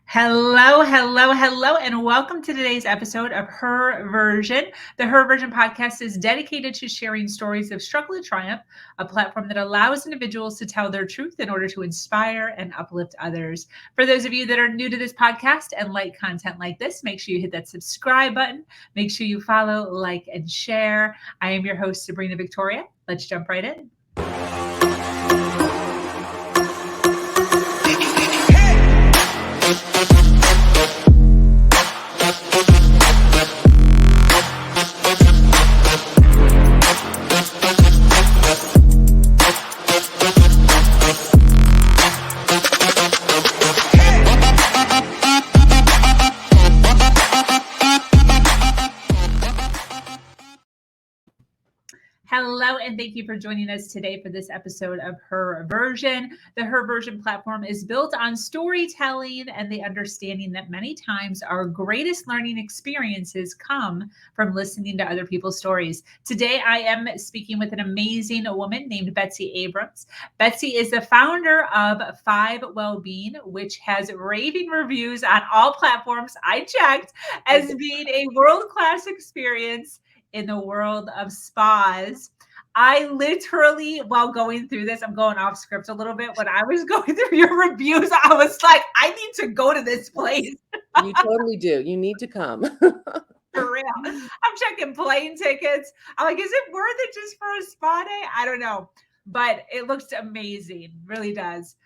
Hello, hello, hello, and welcome to today's episode of Her Version. The Her Version podcast is dedicated to sharing stories of struggle and triumph, a platform that allows individuals to tell their truth in order to inspire and uplift others. For those of you that are new to this podcast and like content like this, make sure you hit that subscribe button. Make sure you follow, like, and share. I am your host, Sabrina Victoria. Let's jump right in. Hello, and thank you for joining us today for this episode of Her Version. The Her Version platform is built on storytelling and the understanding that many times our greatest learning experiences come from listening to other people's stories. Today, I am speaking with an amazing woman named Betsy Abrams. Betsy is the founder of Five Wellbeing, which has raving reviews on all platforms. I checked as being a world-class experience in the world of spas. I literally, while going through this, I'm going off script a little bit. When I was going through your reviews, I was like, I need to go to this place. You totally do. You need to come. For real. I'm checking plane tickets. I'm like, is it worth it just for a spa day? I don't know. But it looks amazing. Really does.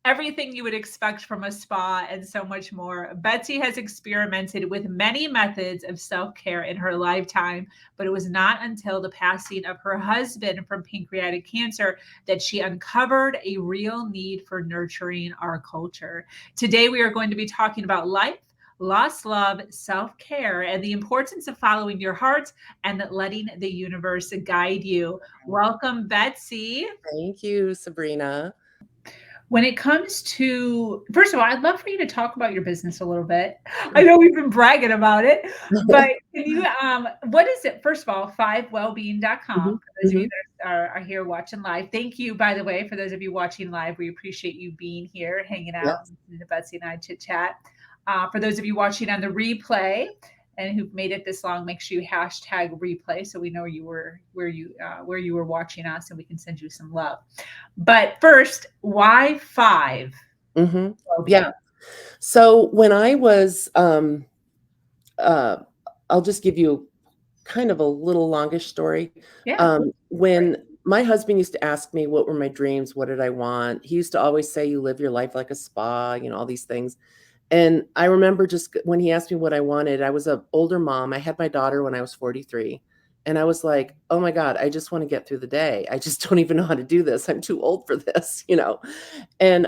Everything you would expect from a spa and so much more. Betsy has experimented with many methods of self-care in her lifetime, but it was not until the passing of her husband from pancreatic cancer that she uncovered a real need for nurturing our culture. Today, we are going to be talking about life, lost love, self-care, and the importance of following your heart and letting the universe guide you. Welcome, Betsy. Thank you, Sabrina. When it comes to, first of all, I'd love for you to talk about your business a little bit. I know we've been bragging about it, but can you, what is it? First of all, fivewellbeing.com, for those of you that are here watching live. Thank you, by the way, for those of you watching live. We appreciate you being here, hanging out, listening to Betsy and I chit chat. For those of you watching on the replay and who've made it this long, make sure you hashtag replay so we know where you were watching us and we can send you some love. But first, why five? Okay. Yeah. So when I was, I'll just give you kind of a little longish story. Yeah. When my husband used to ask me what were my dreams, what did I want? He used to always say, you live your life like a spa, all these things. And I remember just when he asked me what I wanted, I was an older mom. I had my daughter when I was 43. And I was like, oh my God, I just want to get through the day. I just don't even know how to do this. I'm too old for this, And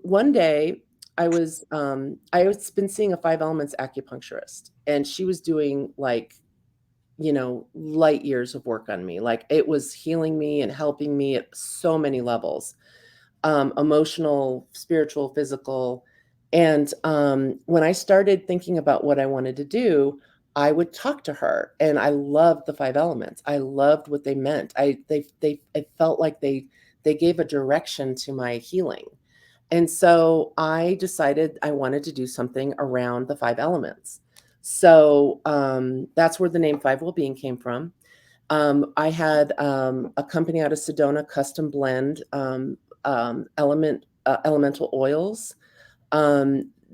one day I was been seeing a 5 elements acupuncturist, and she was doing light years of work on me. Like, it was healing me and helping me at so many levels, emotional, spiritual, physical. And when I started thinking about what I wanted to do, I would talk to her, and I loved the 5 elements. I loved what they meant. It felt like they gave a direction to my healing. And so I decided I wanted to do something around the 5 elements. So that's where the name Five Wellbeing came from. I had a company out of Sedona, Custom Blend elemental oils,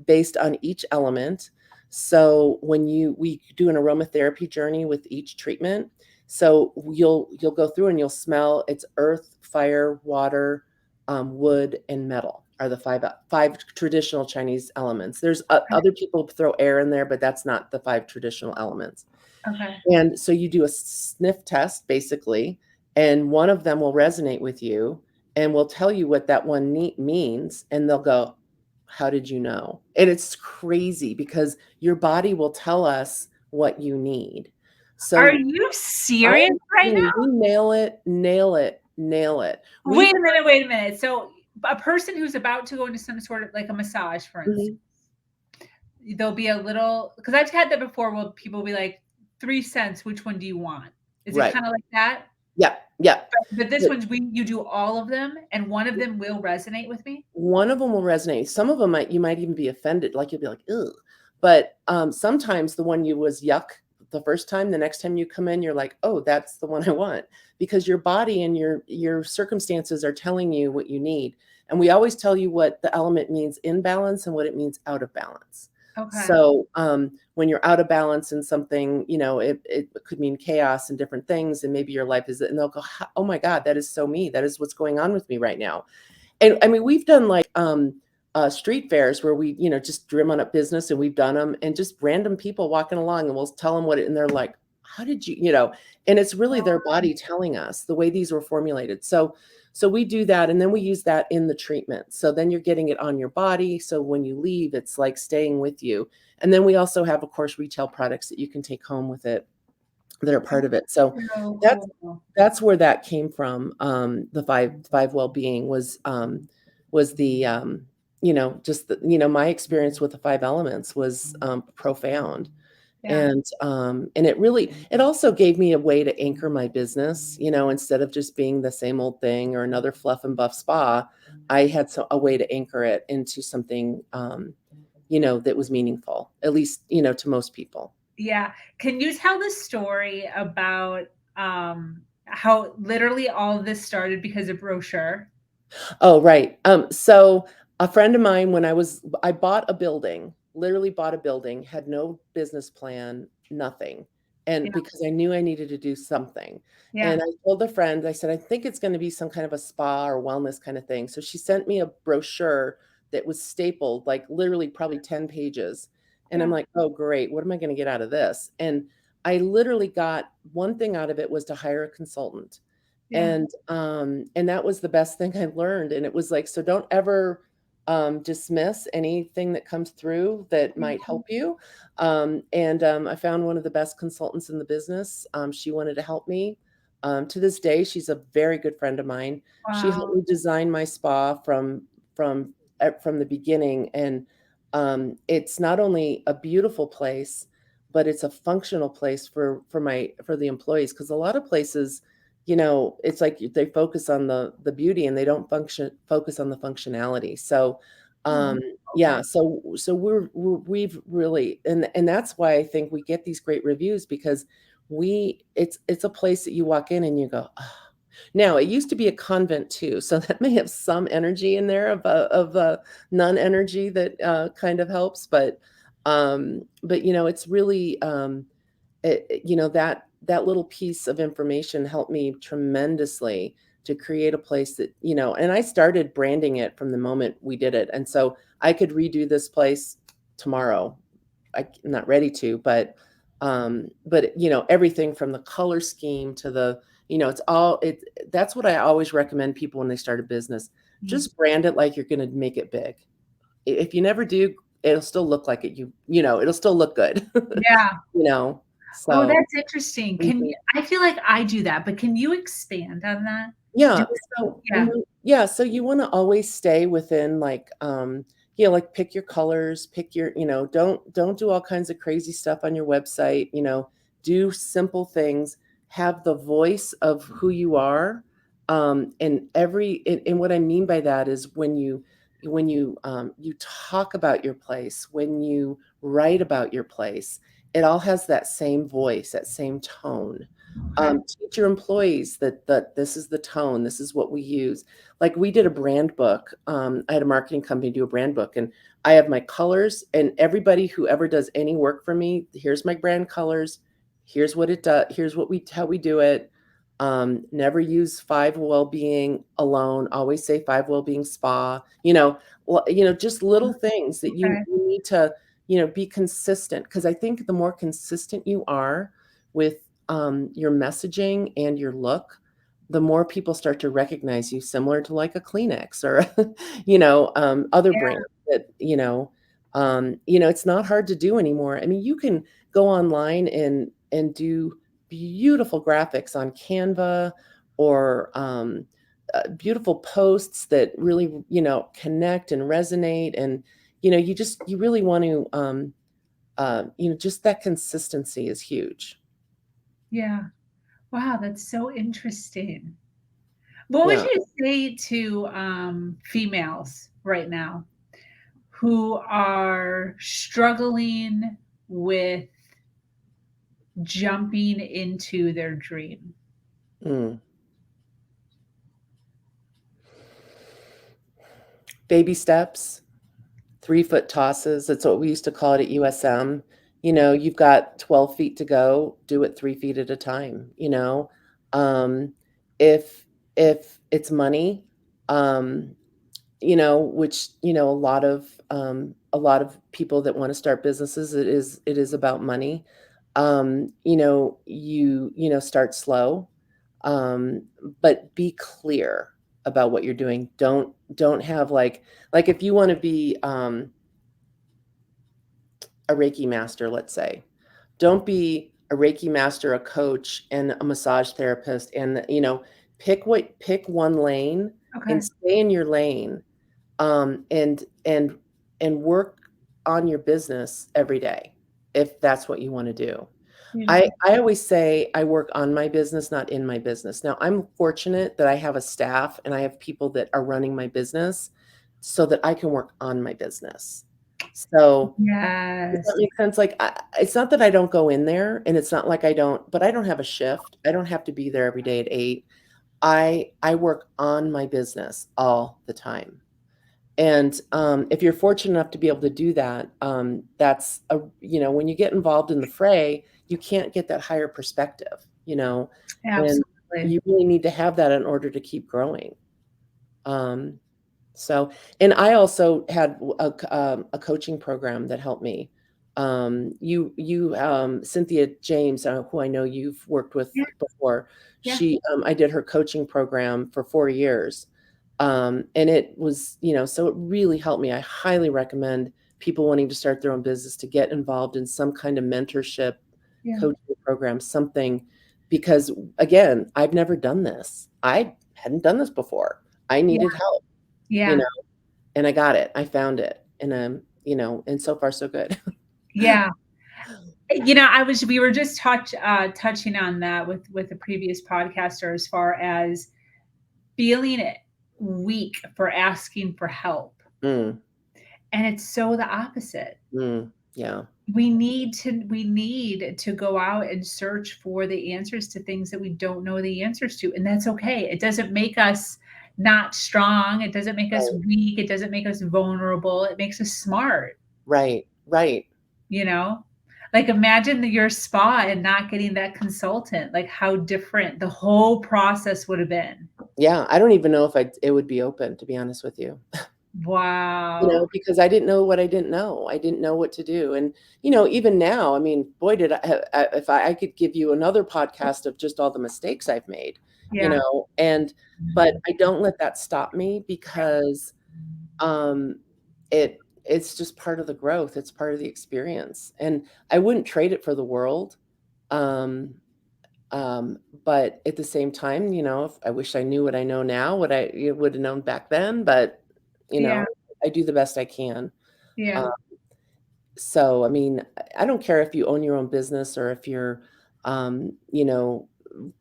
based on each element. So when we do an aromatherapy journey with each treatment. So you'll go through and you'll smell. It's earth, fire, water, wood, and metal are the five traditional Chinese elements. There's other people throw air in there, but that's not the 5 traditional elements. Okay. And so you do a sniff test, basically, and one of them will resonate with you and will tell you what that one means. And they'll go, how did you know? And it's crazy because your body will tell us what you need. So are you serious right now? We nail it. Wait a minute. So a person who's about to go into some sort of like a massage, for instance, there'll be a little, because I've had that before where people will be like, 3 cents, which one do you want? Is it kind of like that? Yeah. Yeah. But this But one's you do all of them, and one of them will resonate with me? one of them will resonate. Some of them you might even be offended, like you'll be like, ugh. But sometimes the one you was yuck the first time, the next time you come in, you're like, oh, that's the one I want, because your body and your circumstances are telling you what you need. And we always tell you what the element means in balance and what it means out of balance. Okay. So when you're out of balance in something, it could mean chaos and different things, and maybe your life is, and they'll go, oh my God, that is so me. That is what's going on with me right now. And I mean, we've done like street fairs where we, just drum on up business, and we've done them, and just random people walking along, and we'll tell them and they're like, how did you, and it's really their body telling us the way these were formulated. So we do that, and then we use that in the treatment. So then you're getting it on your body. So when you leave, it's like staying with you. And then we also have, of course, retail products that you can take home with it that are part of it. So So that's cool. that's where that came from. The five Wellbeing was the just the, my experience with the 5 elements was profound. Yeah. And it also gave me a way to anchor my business, instead of just being the same old thing or another fluff and buff spa. I had a way to anchor it into something that was meaningful, at least to most people. Yeah. Can you tell the story about how literally all of this started because of brochure? Oh, right. So a friend of mine, I bought a building, literally bought a building, had no business plan, nothing. And Yeah. because I knew I needed to do something. And Yeah. I told a friend, I said, I think it's going to be some kind of a spa or wellness kind of thing. So she sent me a brochure that was stapled, like literally probably 10 pages. And I'm Yeah. like, oh, great. What am I going to get out of this? And I literally got one thing out of it was to hire a consultant. Yeah. And that was the best thing I learned. And it was like, so don't ever dismiss anything that comes through that might Mhm. help you. I found one of the best consultants in the business. She wanted to help me. To this day, she's a very good friend of mine. She helped Wow. me design my spa from the beginning. And it's not only a beautiful place, but it's a functional place for the employees, because a lot of places, it's like they focus on the beauty and they don't focus on the functionality. So, Oh, yeah, so we've really, and that's why I think we get these great reviews, because it's a place that you walk in and you go, oh. Now, it used to be a convent too, so that may have some energy in there of non-energy that kind of helps, but it's really that little piece of information helped me tremendously to create a place that, and I started branding it from the moment we did it. And so I could redo this place tomorrow. I'm not ready to, but everything from the color scheme to the, that's what I always recommend people when they start a business. mm. Just brand it like you're going to make it big. If you never do, it'll still look like it. It'll still look good. Yeah. Oh, So that's interesting. mhm. I feel like I do that, but can you expand on that? Do Yeah, it so yeah. yeah, so you wanna always stay within, like, like, pick your colors, pick your don't do all kinds of crazy stuff on your website, do simple things, have the voice of who you are, and what I mean by that is you talk about your place, when you write about your place, it all has that same voice, that same tone. Okay. Teach your employees that this is the tone, this is what we use. Like, we did a brand book. I had a marketing company do a brand book, and I have my colors, and everybody who ever does any work for me, here's my brand colors. Here's what it does. Here's how we do it. Never use Five Wellbeing alone. Always say Five Wellbeing Spa. Just little things that you Okay. need to, be consistent. Because I think the more consistent you are with your messaging and your look, the more people start to recognize you, similar to like a Kleenex or, other Yeah. brands that, it's not hard to do anymore. I mean, you can go online and do beautiful graphics on Canva, or beautiful posts that really, connect and resonate. And, you really want to, just that consistency is huge. Yeah. Wow, that's so interesting. What would Yeah. you say to females right now who are struggling with jumping into their dream? Mm. Baby steps, 3-foot tosses. That's what we used to call it at USM. You've got 12 feet to go, do it 3 feet at a time, Um, if if it's money, which, a lot of people that want to start businesses, it is about money. Start slow, um, but be clear about what you're doing. Don't have like if you want to be a Reiki master, let's say, don't be a Reiki master, a coach, and a massage therapist, and pick one lane Okay. and stay in your lane, and work on your business every day if that's what you want to do. I Beautiful. I always say I work on my business, not in my business. Now, I'm fortunate that I have a staff and I have people that are running my business so that I can work on my business. So, does that Yes. make sense? Like, it's not that I don't go in there, and it's not like I don't have a shift. I don't have to be there every day at 8. I work on my business all the time. And if you're fortunate enough to be able to do that, when you get involved in the fray, you can't get that higher perspective, and Absolutely. you really need to have that in order to keep growing. Um, so, and I also had a coaching program that helped me. Cynthia James, who I know you've worked with Yeah. before, Yeah. I did her coaching program for 4 years. And it was, so it really helped me. I highly recommend people wanting to start their own business to get involved in some kind of mentorship, Yeah. coaching program, something, because again, I've never done this. I hadn't done this before. I Yeah. needed help, you Yeah. know, and I got it. I found it. And so far so good. Yeah. We were just touching on that with the previous podcaster as far as feeling weak for asking for help. Mm, And it's so the opposite. yeah, We need to go out and search for the answers to things that we don't know the answers to. And that's okay. It doesn't make us not strong. It doesn't make us right, weak. It doesn't make us vulnerable. It makes us smart, right, right. you know? Like imagine your spa and not getting that consultant, like how different the whole process would have been. Yeah, I don't even know if it would be open, to be honest with you. Wow. Because I didn't know what I didn't know. I didn't know what to do. And, even now, I mean, boy, if I could give you another podcast of just all the mistakes I've made, Yeah. but I don't let that stop me because um, it's just part of the growth. It's part of the experience. And I wouldn't trade it for the world. Um, but at the same time, if I wish I knew what I know now, what I would have known back then, but you Yeah. know, I do the best I can. Yeah. Uh, so, I mean, I don't care if you own your own business or if you're, um, you know,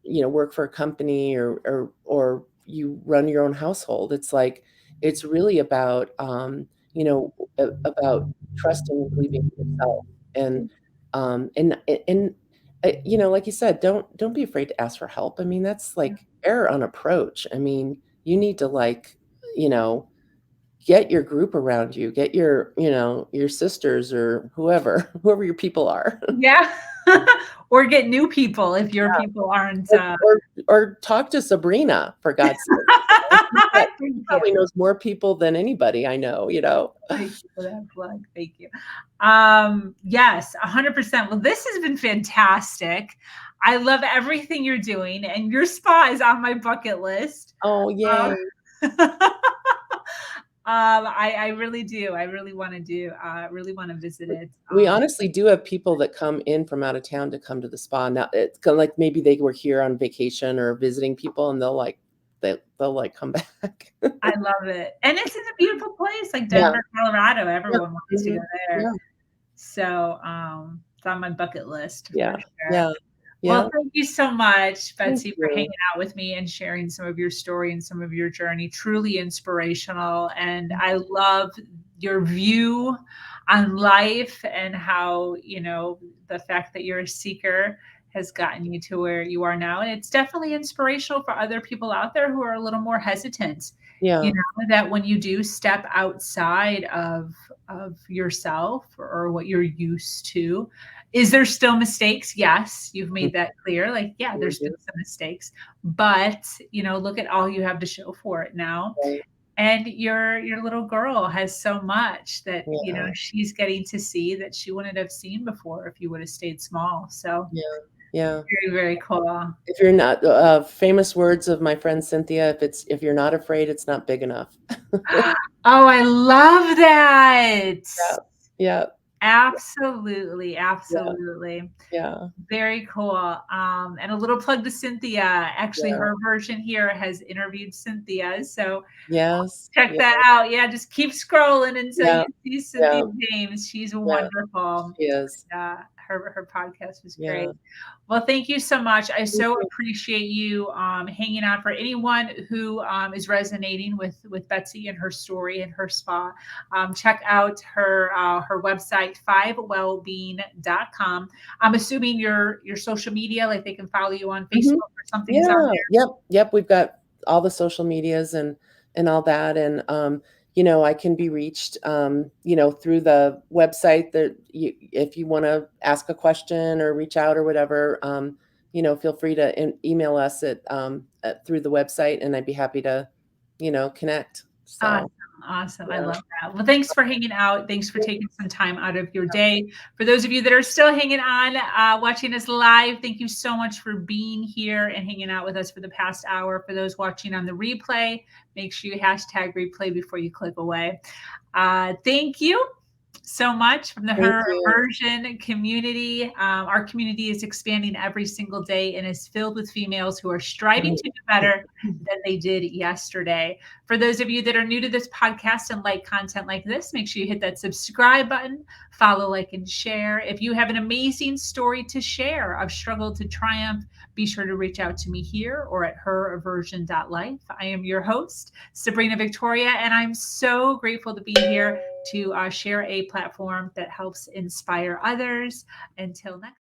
work for a company or you run your own household. It's like it's really about about trusting and believing in yourself and um and and like you said, don't be afraid to ask for help. I mean, that's like error on approach. I mean, you need to you know get your group around you, get your sisters or whoever your people are. Yeah. Or get new people if your people aren't, Or talk to Sabrina, for God's sake. She thank you. probably knows more people than anybody I know. Thank you for that plug. Thank you. Yes, 100%. Well, this has been fantastic. I love everything you're doing, and your spa is on my bucket list. Oh, Uh, yay. I really do. I really want to visit it. We honestly do have people that come in from out of town to come to the spa. Now, it's kinda like maybe they were here on vacation or visiting people, and they'll come back. I love it. And it's in a beautiful place like Yeah, Denver, Colorado. yeah, Everyone wants to go mhm, there. yeah, So, it's on my bucket list for yeah, sure. yeah. Yeah. Well, thank you so much, Thank Betsy, for hanging you. out with me and sharing some of your story and some of your journey. Truly inspirational. And I love your view on life and how, the fact that you're a seeker has gotten you to where you are now. And it's definitely inspirational for other people out there who are a little more hesitant, Yeah. that when you do step outside of yourself or what you're used to, is there still mistakes? Yes, you've made that clear. Like, yeah, there's been some mistakes, but look at all you have to show for it now. Right. And your little girl has so much that Yeah. she's getting to see that she wouldn't have seen before if you would have stayed small. So Yeah. Yeah. very, very cool. If you're not, famous words of my friend Cynthia, if you're not afraid, it's not big enough. Oh, I love that. Yeah. Yeah. Absolutely, Yeah. absolutely. Yeah. Very cool. And a little plug to Cynthia. Actually, Yeah. her version here has interviewed Cynthia. So Yes. check Yeah. that out. Yeah, just keep scrolling until Yeah. you see Yeah. Cynthia James. She's Yeah. wonderful. She is. Her podcast was great. Yeah. Well, thank you so much. I Thank so you. appreciate you hanging out. For anyone who is resonating with Betsy and her story and her spa, check out her website, fivewellbeing.com. I'm assuming your social media, like they can follow you on Mhm. Facebook or something, is on Yeah. there. Yep. Yep. We've got all the social medias and all that. And I can be reached through the website that if you want to ask a question or reach out or whatever, feel free to email us through the website and I'd be happy to, connect. Awesome. So Awesome. I yeah. love that. Well, thanks for hanging out. Thanks for taking some time out of your day. For those of you that are still hanging on, watching us live, thank you so much for being here and hanging out with us for the past hour. For those watching on the replay, make sure you hashtag replay before you click away. Thank you so much from the Thank Her you. Version community. Our community is expanding every single day and is filled with females who are striving to do better than they did yesterday. For those of you that are new to this podcast and like content like this, make sure you hit that subscribe button, follow, like, and share. If you have an amazing story to share of struggle to triumph, be sure to reach out to me here or at heraversion.life. I am your host, Sabrina Victoria, and I'm so grateful to be here to share a platform that helps inspire others. Until next